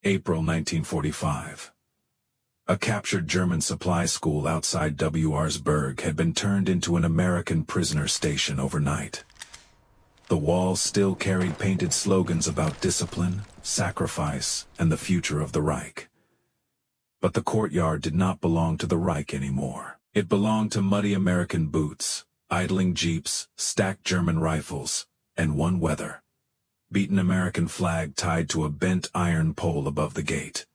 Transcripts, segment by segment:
April 1945. A captured German supply school outside Würzburg had been turned into an American prisoner station overnight. The walls still carried painted slogans about discipline, sacrifice, and the future of the Reich. But the courtyard did not belong to the Reich anymore. It belonged to muddy American boots, idling jeeps, stacked German rifles, and one weather-beaten American flag tied to a bent iron pole above the gate.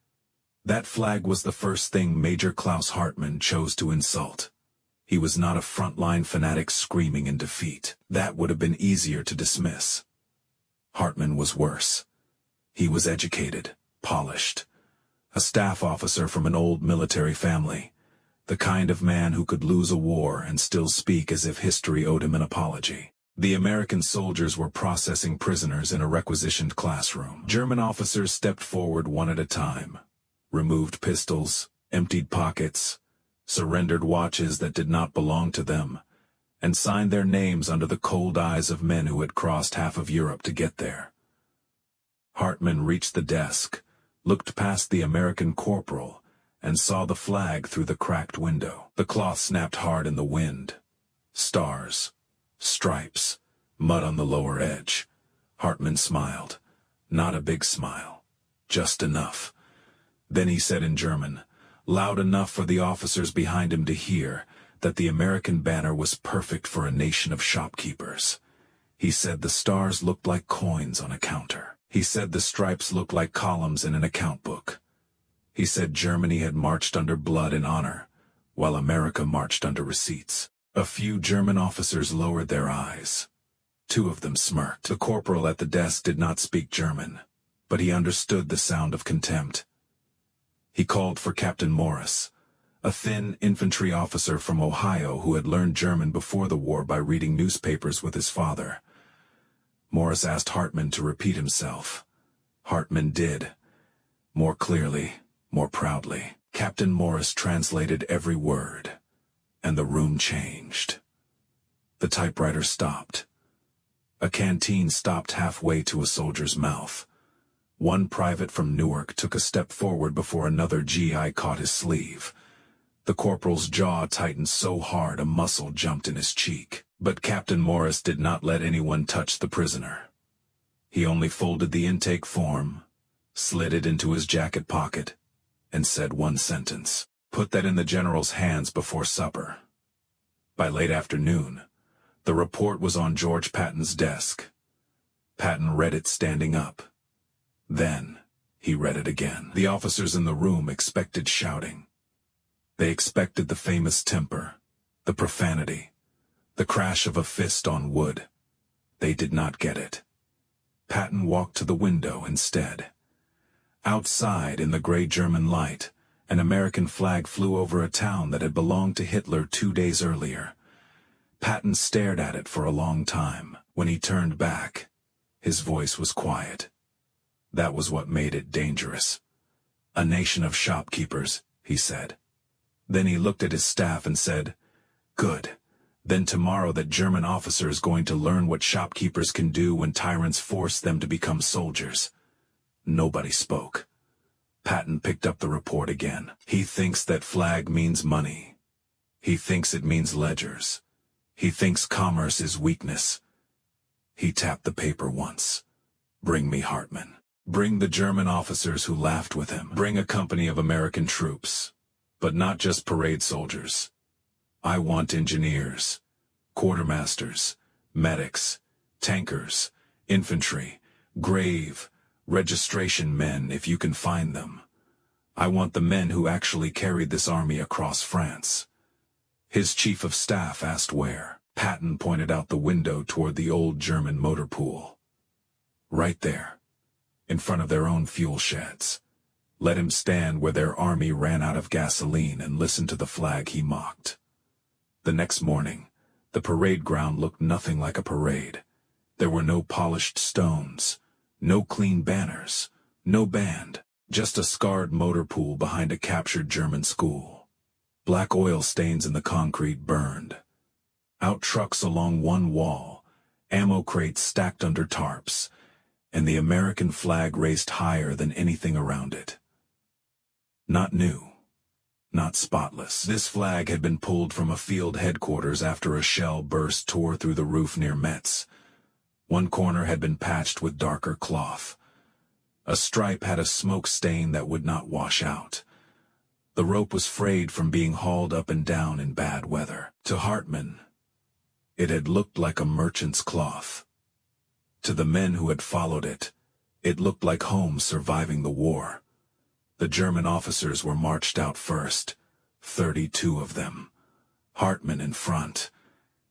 That flag was the first thing Major Klaus Hartmann chose to insult. He was not a frontline fanatic screaming in defeat. That would have been easier to dismiss. Hartmann was worse. He was educated, polished. A staff officer from an old military family. The kind of man who could lose a war and still speak as if history owed him an apology. The American soldiers were processing prisoners in a requisitioned classroom. German officers stepped forward one at a time, removed pistols, emptied pockets, surrendered watches that did not belong to them, and signed their names under the cold eyes of men who had crossed half of Europe to get there. Hartmann reached the desk, looked past the American corporal, and saw the flag through the cracked window. The cloth snapped hard in the wind. Stars, stripes, mud on the lower edge. Hartmann smiled. Not a big smile. Just enough. Then he said in German, loud enough for the officers behind him to hear, that the American banner was perfect for a nation of shopkeepers. He said the stars looked like coins on a counter. He said the stripes looked like columns in an account book. He said Germany had marched under blood and honor, while America marched under receipts. A few German officers lowered their eyes. Two of them smirked. The corporal at the desk did not speak German, but he understood the sound of contempt. He called for Captain Morris, a thin infantry officer from Ohio who had learned German before the war by reading newspapers with his father. Morris asked Hartmann to repeat himself. Hartmann did. More clearly, more proudly. Captain Morris translated every word, and the room changed. The typewriter stopped. A canteen stopped halfway to a soldier's mouth. One private from Newark took a step forward before another GI caught his sleeve. The corporal's jaw tightened so hard a muscle jumped in his cheek. But Captain Morris did not let anyone touch the prisoner. He only folded the intake form, slid it into his jacket pocket, and said one sentence. Put that in the general's hands before supper. By late afternoon, the report was on George Patton's desk. Patton read it standing up. Then, he read it again. The officers in the room expected shouting. They expected the famous temper, the profanity, the crash of a fist on wood. They did not get it. Patton walked to the window instead. Outside, in the gray German light, an American flag flew over a town that had belonged to Hitler 2 days earlier. Patton stared at it for a long time. When he turned back, his voice was quiet. That was what made it dangerous. A nation of shopkeepers, he said. Then he looked at his staff and said, Good. Then tomorrow that German officer is going to learn what shopkeepers can do when tyrants force them to become soldiers. Nobody spoke. Patton picked up the report again. He thinks that flag means money. He thinks it means ledgers. He thinks commerce is weakness. He tapped the paper once. Bring me Hartmann. Bring the German officers who laughed with him. Bring a company of American troops. But not just parade soldiers. I want engineers, quartermasters, medics, tankers, infantry, grave, registration men if you can find them. I want the men who actually carried this army across France. His chief of staff asked where. Patton pointed out the window toward the old German motor pool. Right there, in front of their own fuel sheds. Let him stand where their army ran out of gasoline and listen to the flag he mocked. The next morning, the parade ground looked nothing like a parade. There were no polished stones, no clean banners, no band, just a scarred motor pool behind a captured German school. Black oil stains in the concrete burned. Out trucks along one wall, ammo crates stacked under tarps, and the American flag raised higher than anything around it. Not new. Not spotless. This flag had been pulled from a field headquarters after a shell burst tore through the roof near Metz. One corner had been patched with darker cloth. A stripe had a smoke stain that would not wash out. The rope was frayed from being hauled up and down in bad weather. To Hartman, it had looked like a merchant's cloth. To the men who had followed it, it looked like home surviving the war. The German officers were marched out first, 32 of them. Hartman in front.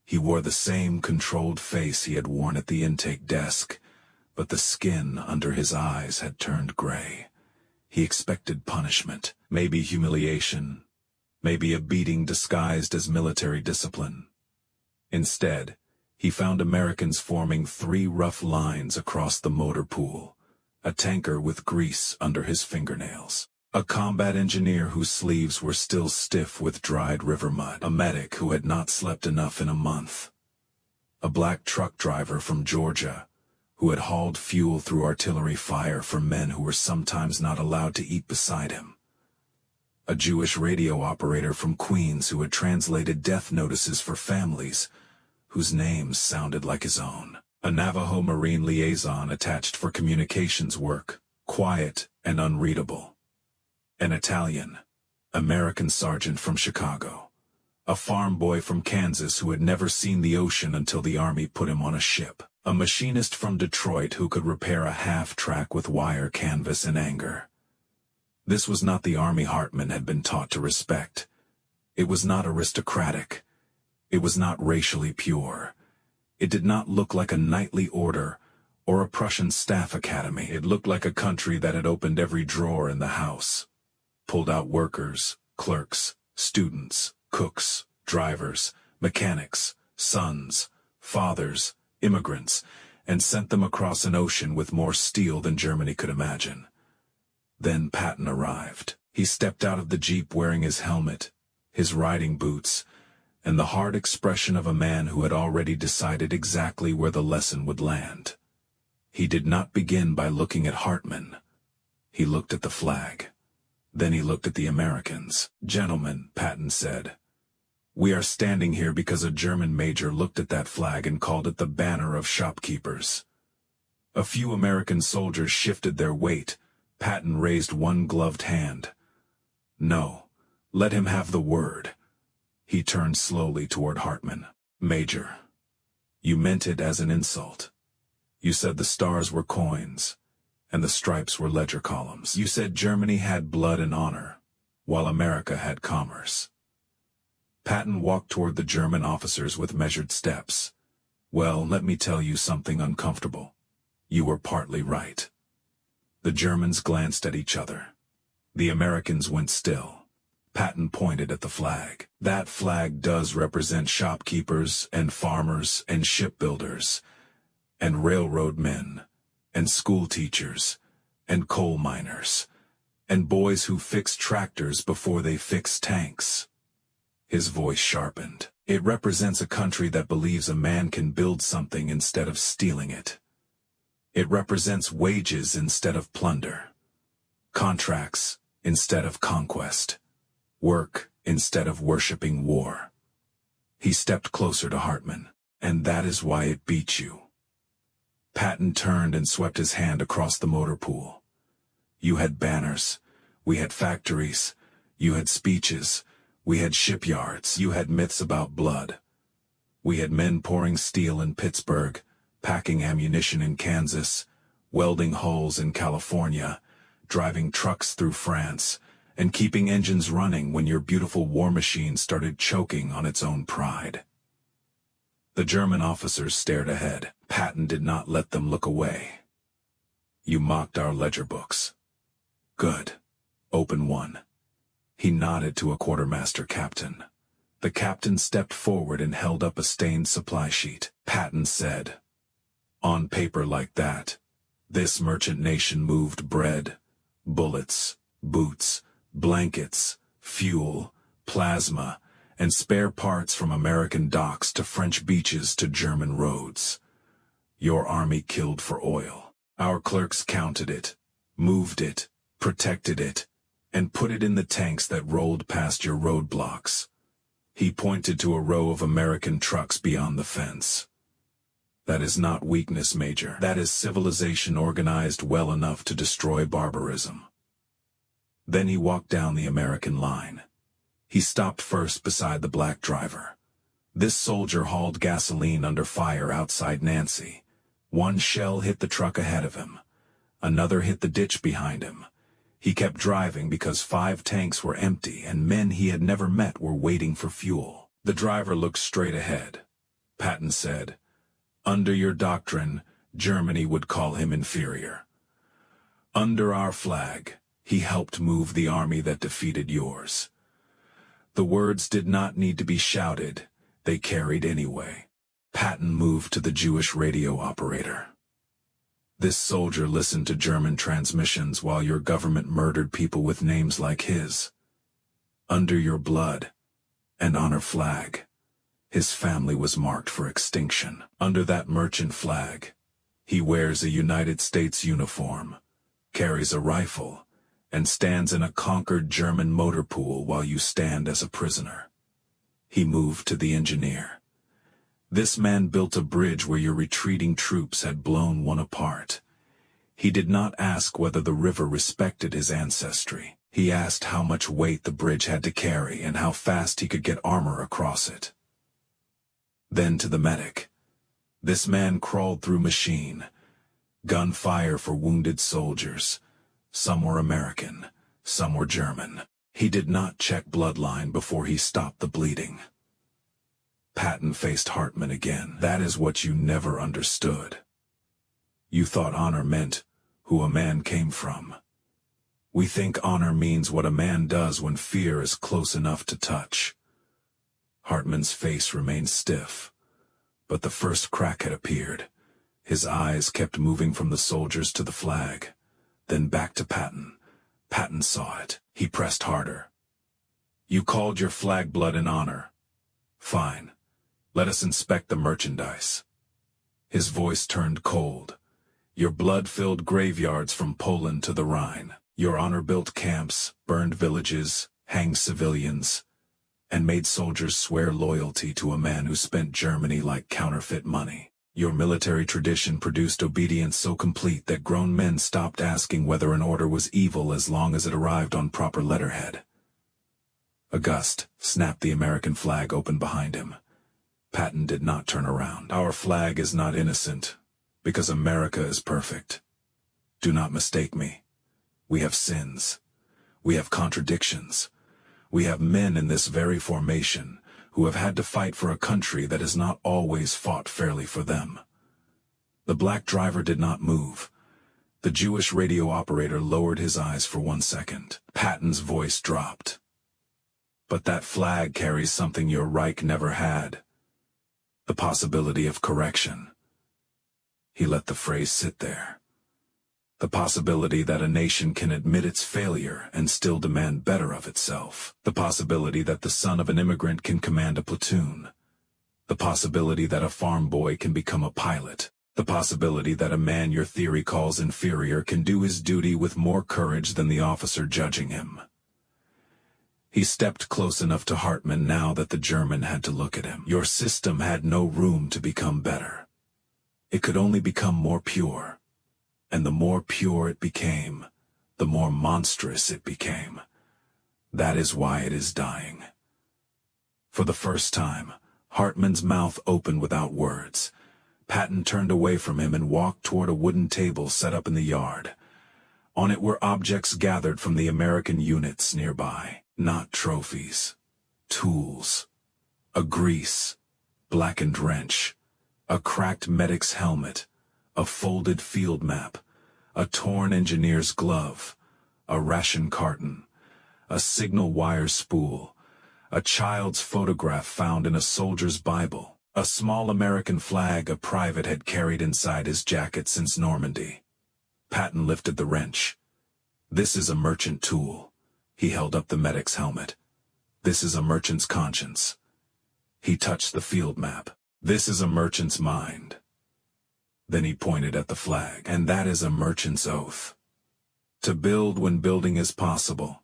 He wore the same controlled face he had worn at the intake desk, but the skin under his eyes had turned gray. He expected punishment, maybe humiliation, maybe a beating disguised as military discipline. Instead, he found Americans forming 3 rough lines across the motor pool, a tanker with grease under his fingernails, a combat engineer whose sleeves were still stiff with dried river mud, a medic who had not slept enough in a month, a black truck driver from Georgia who had hauled fuel through artillery fire for men who were sometimes not allowed to eat beside him, a Jewish radio operator from Queens who had translated death notices for families whose names sounded like his own, a Navajo Marine liaison attached for communications work, quiet and unreadable, an Italian, American sergeant from Chicago, a farm boy from Kansas who had never seen the ocean until the Army put him on a ship, a machinist from Detroit who could repair a half-track with wire canvas in anger. This was not the Army Hartman had been taught to respect. It was not aristocratic. It was not racially pure. It did not look like a knightly order or a Prussian staff academy. It looked like a country that had opened every drawer in the house, pulled out workers, clerks, students, cooks, drivers, mechanics, sons, fathers, immigrants, and sent them across an ocean with more steel than Germany could imagine. Then Patton arrived. He stepped out of the jeep wearing his helmet, his riding boots, and the hard expression of a man who had already decided exactly where the lesson would land. He did not begin by looking at Hartman. He looked at the flag. Then he looked at the Americans. "Gentlemen," Patton said, "we are standing here because a German major looked at that flag and called it the banner of shopkeepers." A few American soldiers shifted their weight. Patton raised one gloved hand. "No, let him have the word." He turned slowly toward Hartman. "Major, you meant it as an insult. You said the stars were coins, and the stripes were ledger columns. You said Germany had blood and honor, while America had commerce." Patton walked toward the German officers with measured steps. "Well, let me tell you something uncomfortable. You were partly right." The Germans glanced at each other. The Americans went still. Patton pointed at the flag. "That flag does represent shopkeepers and farmers and shipbuilders and railroad men and school teachers and coal miners and boys who fix tractors before they fix tanks." His voice sharpened. "It represents a country that believes a man can build something instead of stealing it. It represents wages instead of plunder, contracts instead of conquest, work instead of worshipping war." He stepped closer to Hartman. "And that is why it beat you." Patton turned and swept his hand across the motor pool. "You had banners. We had factories. You had speeches. We had shipyards. You had myths about blood. We had men pouring steel in Pittsburgh, packing ammunition in Kansas, welding hulls in California, driving trucks through France, and keeping engines running when your beautiful war machine started choking on its own pride." The German officers stared ahead. Patton did not let them look away. "You mocked our ledger books. Good. Open one." He nodded to a quartermaster captain. The captain stepped forward and held up a stained supply sheet. Patton said, "On paper like that, this merchant nation moved bread, bullets, boots, blankets, fuel, plasma, and spare parts from American docks to French beaches to German roads. Your army killed for oil. Our clerks counted it, moved it, protected it, and put it in the tanks that rolled past your roadblocks. He pointed to a row of American trucks beyond the fence. That is not weakness, Major. That is civilization organized well enough to destroy barbarism. Then he walked down the American line. He stopped first beside the black driver. This soldier hauled gasoline under fire outside Nancy. One shell hit the truck ahead of him. Another hit the ditch behind him. He kept driving because 5 tanks were empty and men he had never met were waiting for fuel. The driver looked straight ahead. Patton said, "Under your doctrine, Germany would call him inferior. Under our flag, he helped move the army that defeated yours." The words did not need to be shouted, they carried anyway. Patton moved to the Jewish radio operator. "This soldier listened to German transmissions while your government murdered people with names like his. Under your blood and on our flag, his family was marked for extinction. Under that merchant flag, he wears a United States uniform, carries a rifle, and stands in a conquered German motor pool while you stand as a prisoner." He moved to the engineer. "This man built a bridge where your retreating troops had blown one apart. He did not ask whether the river respected his ancestry. He asked how much weight the bridge had to carry and how fast he could get armor across it." Then to the medic. "This man crawled through machine, gunfire for wounded soldiers. Some were American, some were German. He did not check bloodline before he stopped the bleeding." Patton faced Hartman again. "That is what you never understood. You thought honor meant who a man came from. We think honor means what a man does when fear is close enough to touch." Hartman's face remained stiff, but the first crack had appeared. His eyes kept moving from the soldiers to the flag, then back to Patton. Patton saw it. He pressed harder. "You called your flag blood and honor. Fine. Let us inspect the merchandise." His voice turned cold. "Your blood-filled graveyards from Poland to the Rhine. Your honor built camps, burned villages, hanged civilians, and made soldiers swear loyalty to a man who spent Germany like counterfeit money. Your military tradition produced obedience so complete that grown men stopped asking whether an order was evil as long as it arrived on proper letterhead." A gust snapped the American flag open behind him. Patton did not turn around. "Our flag is not innocent, because America is perfect. Do not mistake me. We have sins. We have contradictions. We have men in this very formation who have had to fight for a country that has not always fought fairly for them." The black driver did not move. The Jewish radio operator lowered his eyes for 1 second. Patton's voice dropped. "But that flag carries something your Reich never had. The possibility of correction." He let the phrase sit there. The possibility that a nation can admit its failure and still demand better of itself. The possibility that the son of an immigrant can command a platoon. The possibility that a farm boy can become a pilot. The possibility that a man your theory calls inferior can do his duty with more courage than the officer judging him. He stepped close enough to Hartman now that the German had to look at him. "Your system had no room to become better. It could only become more pure. And the more pure it became, the more monstrous it became. That is why it is dying." For the first time, Hartman's mouth opened without words. Patton turned away from him and walked toward a wooden table set up in the yard. On it were objects gathered from the American units nearby. Not trophies. Tools. A grease. Blackened wrench. A cracked medic's helmet. A folded field map. A torn engineer's glove. A ration carton. A signal wire spool. A child's photograph found in a soldier's Bible. A small American flag a private had carried inside his jacket since Normandy. Patton lifted the wrench. "This is a merchant tool." He held up the medic's helmet. "This is a merchant's conscience." He touched the field map. "This is a merchant's mind." Then he pointed at the flag. And that is a merchant's oath. To build when building is possible.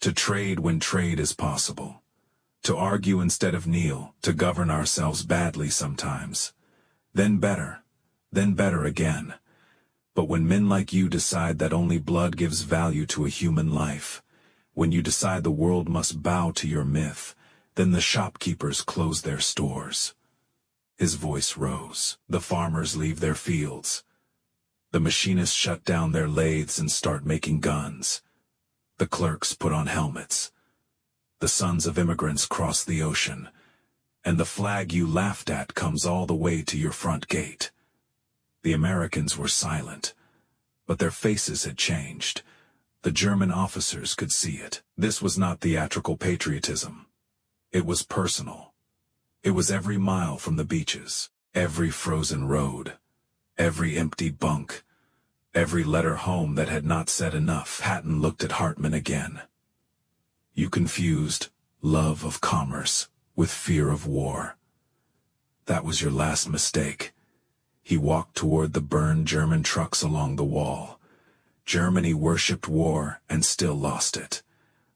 To trade when trade is possible. To argue instead of kneel. To govern ourselves badly sometimes. Then better again. But when men like you decide that only blood gives value to a human life, when you decide the world must bow to your myth, then the shopkeepers close their stores. His voice rose. The farmers leave their fields. The machinists shut down their lathes and start making guns. The clerks put on helmets. The sons of immigrants cross the ocean. And the flag you laughed at comes all the way to your front gate. The Americans were silent, but their faces had changed. The German officers could see it. This was not theatrical patriotism. It was personal. It was every mile from the beaches, every frozen road, every empty bunk, every letter home that had not said enough. Patton looked at Hartman again. You confused love of commerce with fear of war. That was your last mistake. He walked toward the burned German trucks along the wall. Germany worshipped war and still lost it.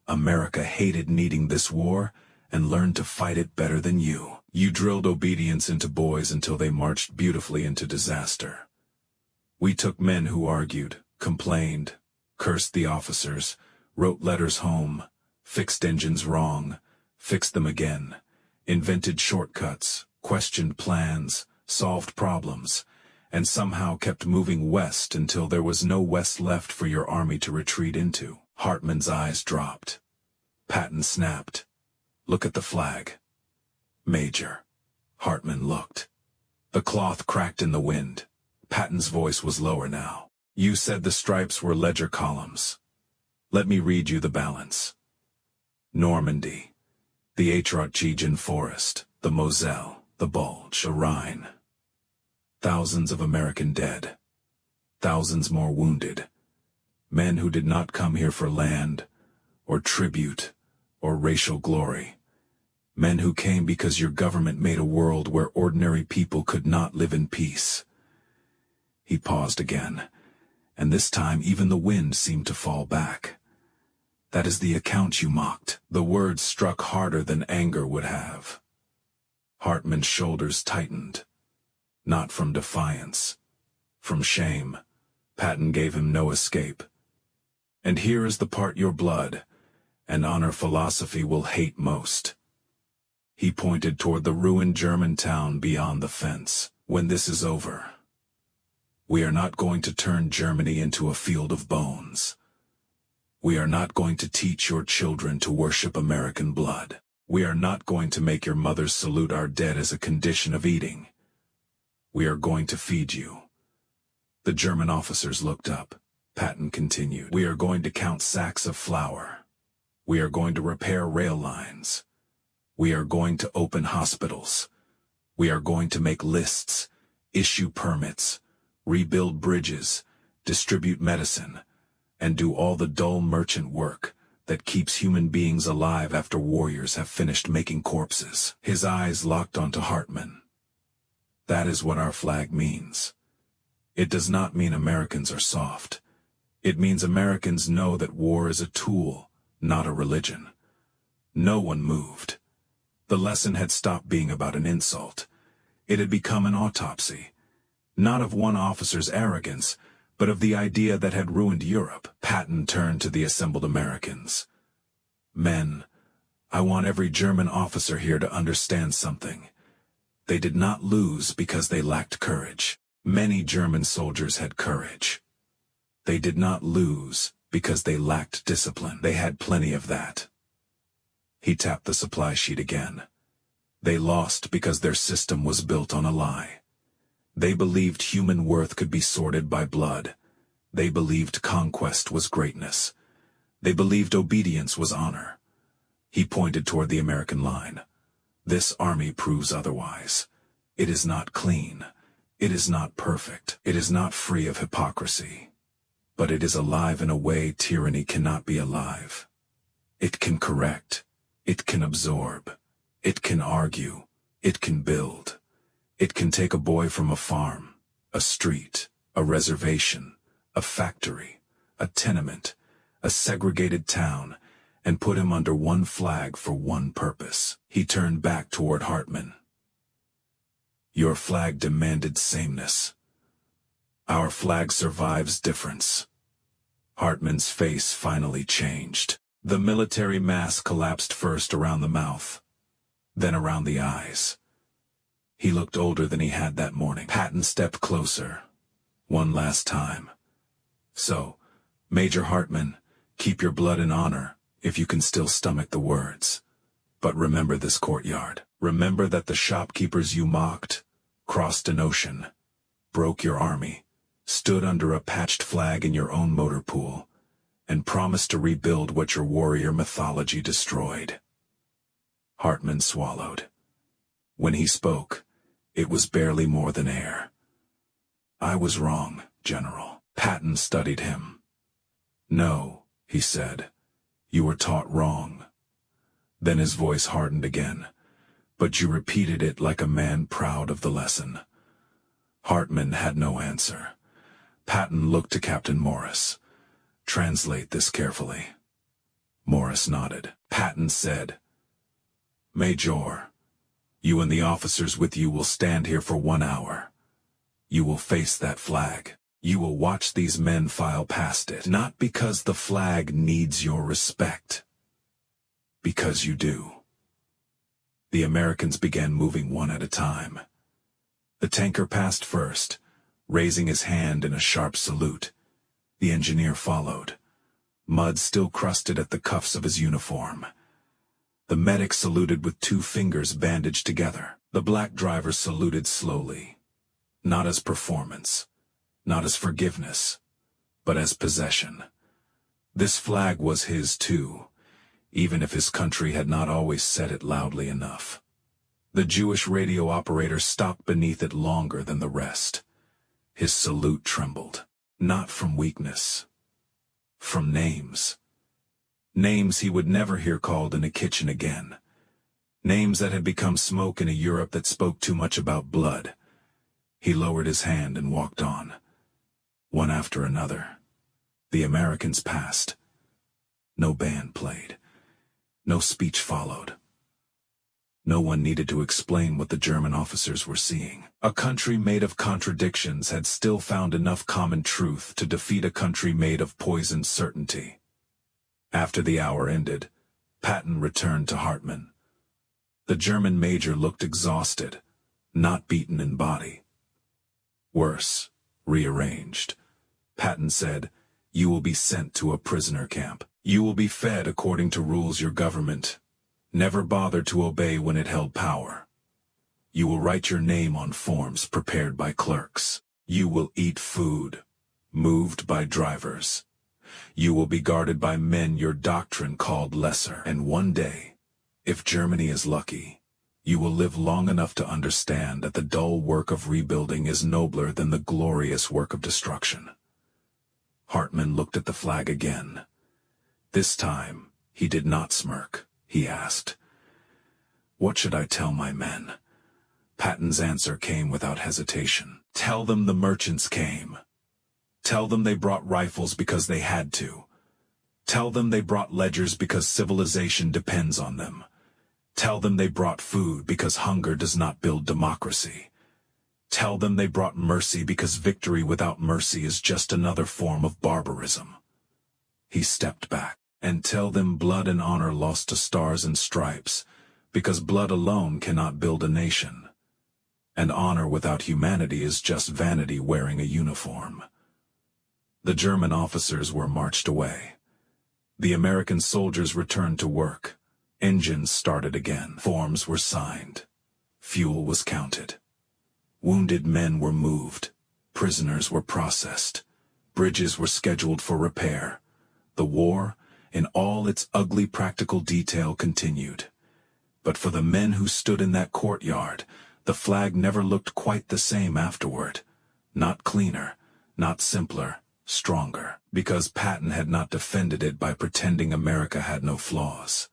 America hated needing this war and learned to fight it better than you. You drilled obedience into boys until they marched beautifully into disaster. We took men who argued, complained, cursed the officers, wrote letters home, fixed engines wrong, fixed them again, invented shortcuts, questioned plans, solved problems, and somehow kept moving west until there was no west left for your army to retreat into. Hartman's eyes dropped. Patton snapped. Look at the flag. Major. Hartman looked. The cloth cracked in the wind. Patton's voice was lower now. You said the stripes were ledger columns. Let me read you the balance. Normandy. The Atrotchigen Forest. The Moselle. The Bulge. The Rhine. Thousands of American dead. Thousands more wounded. Men who did not come here for land, or tribute, or racial glory. Men who came because your government made a world where ordinary people could not live in peace. He paused again, and this time even the wind seemed to fall back. That is the account you mocked. The words struck harder than anger would have. Hartman's shoulders tightened. Not from defiance. From shame. Patton gave him no escape. And here is the part your blood and honor philosophy will hate most. He pointed toward the ruined German town beyond the fence. When this is over, we are not going to turn Germany into a field of bones. We are not going to teach your children to worship American blood. We are not going to make your mothers salute our dead as a condition of eating. We are going to feed you. The German officers looked up. Patton continued. We are going to count sacks of flour. We are going to repair rail lines. We are going to open hospitals. We are going to make lists, issue permits, rebuild bridges, distribute medicine, and do all the dull merchant work that keeps human beings alive after warriors have finished making corpses. His eyes locked onto Hartman. That is what our flag means. It does not mean Americans are soft. It means Americans know that war is a tool, not a religion. No one moved. The lesson had stopped being about an insult. It had become an autopsy. Not of one officer's arrogance, but of the idea that had ruined Europe. Patton turned to the assembled Americans. Men, I want every German officer here to understand something. They did not lose because they lacked courage. Many German soldiers had courage. They did not lose because they lacked discipline. They had plenty of that. He tapped the supply sheet again. They lost because their system was built on a lie. They believed human worth could be sorted by blood. They believed conquest was greatness. They believed obedience was honor. He pointed toward the American line. This army proves otherwise. It is not clean. It is not perfect. It is not free of hypocrisy. But it is alive in a way tyranny cannot be alive. It can correct. It can absorb. It can argue. It can build. It can take a boy from a farm A street, a reservation, a factory, a tenement, a segregated town, and put him under one flag for one purpose. He turned back toward Hartman. Your flag demanded sameness. Our flag survives difference. Hartman's face finally changed. The military mask collapsed first around the mouth, then around the eyes. He looked older than he had that morning. Patton stepped closer, one last time. So, Major Hartman, keep your blood and honor, if you can still stomach the words. But remember this courtyard. Remember that the shopkeepers you mocked, crossed an ocean, broke your army, stood under a patched flag in your own motor pool, and promised to rebuild what your warrior mythology destroyed. Hartman swallowed. When he spoke, it was barely more than air. I was wrong, General. Patton studied him. No, he said, you were taught wrong. Then his voice hardened again, but you repeated it like a man proud of the lesson. Hartman had no answer. Patton looked to Captain Morris. Translate this carefully. Morris nodded. Patton said, Major, you and the officers with you will stand here for 1 hour. You will face that flag. You will watch these men file past it, not because the flag needs your respect, because you do. The Americans began moving one at a time. The tanker passed first, raising his hand in a sharp salute. The engineer followed, mud still crusted at the cuffs of his uniform. The medic saluted with 2 fingers bandaged together. The black driver saluted slowly, not as performance, not as forgiveness, but as possession. This flag was his too, even if his country had not always said it loudly enough. The Jewish radio operator stopped beneath it longer than the rest. His salute trembled, not from weakness, from names. Names he would never hear called in a kitchen again. Names that had become smoke in a Europe that spoke too much about blood. He lowered his hand and walked on. One after another, the Americans passed. No band played. No speech followed. No one needed to explain what the German officers were seeing. A country made of contradictions had still found enough common truth to defeat a country made of poisoned certainty. After the hour ended, Patton returned to Hartman. The German major looked exhausted, not beaten in body. Worse, rearranged. Patton said, you will be sent to a prisoner camp. You will be fed according to rules your government never bothered to obey when it held power. You will write your name on forms prepared by clerks. You will eat food, moved by drivers. You will be guarded by men your doctrine called lesser. And one day, if Germany is lucky, you will live long enough to understand that the dull work of rebuilding is nobler than the glorious work of destruction. Hartman looked at the flag again. This time, he did not smirk. He asked, what should I tell my men? Patton's answer came without hesitation. Tell them the merchants came. Tell them they brought rifles because they had to. Tell them they brought ledgers because civilization depends on them. Tell them they brought food because hunger does not build democracy. Tell them they brought mercy because victory without mercy is just another form of barbarism. He stepped back. And tell them blood and honor lost to stars and stripes, because blood alone cannot build a nation. And honor without humanity is just vanity wearing a uniform. The German officers were marched away. The American soldiers returned to work. Engines started again. Forms were signed. Fuel was counted. Wounded men were moved. Prisoners were processed. Bridges were scheduled for repair. The war, in all its ugly practical detail, continued. But for the men who stood in that courtyard, the flag never looked quite the same afterward. Not cleaner, not simpler, stronger, because Patton had not defended it by pretending America had no flaws.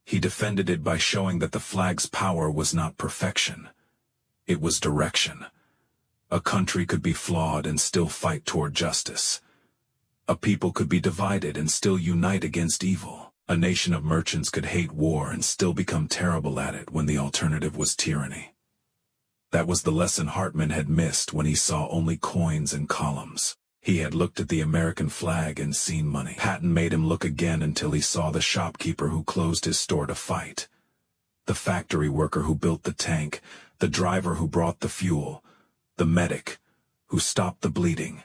He defended it by showing that the flag's power was not perfection. It was direction. A country could be flawed and still fight toward justice. A people could be divided and still unite against evil. A nation of merchants could hate war and still become terrible at it when the alternative was tyranny. That was the lesson Hartman had missed when he saw only coins and columns. He had looked at the American flag and seen money. Patton made him look again until he saw the shopkeeper who closed his store to fight, the factory worker who built the tank, the driver who brought the fuel, the medic who stopped the bleeding,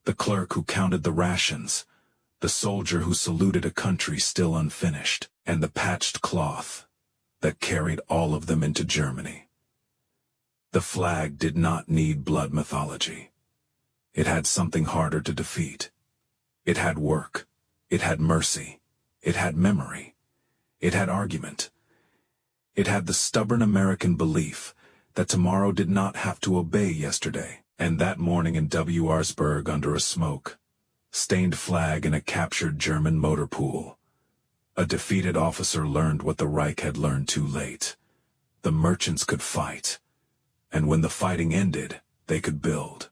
the clerk who counted the rations, the soldier who saluted a country still unfinished, and the patched cloth that carried all of them into Germany. The flag did not need blood mythology. It had something harder to defeat. It had work. It had mercy. It had memory. It had argument. It had the stubborn American belief that tomorrow did not have to obey yesterday. And that morning in Würzburg, under a smoke-stained flag in a captured German motor pool, a defeated officer learned what the Reich had learned too late. The merchants could fight, and when the fighting ended, they could build.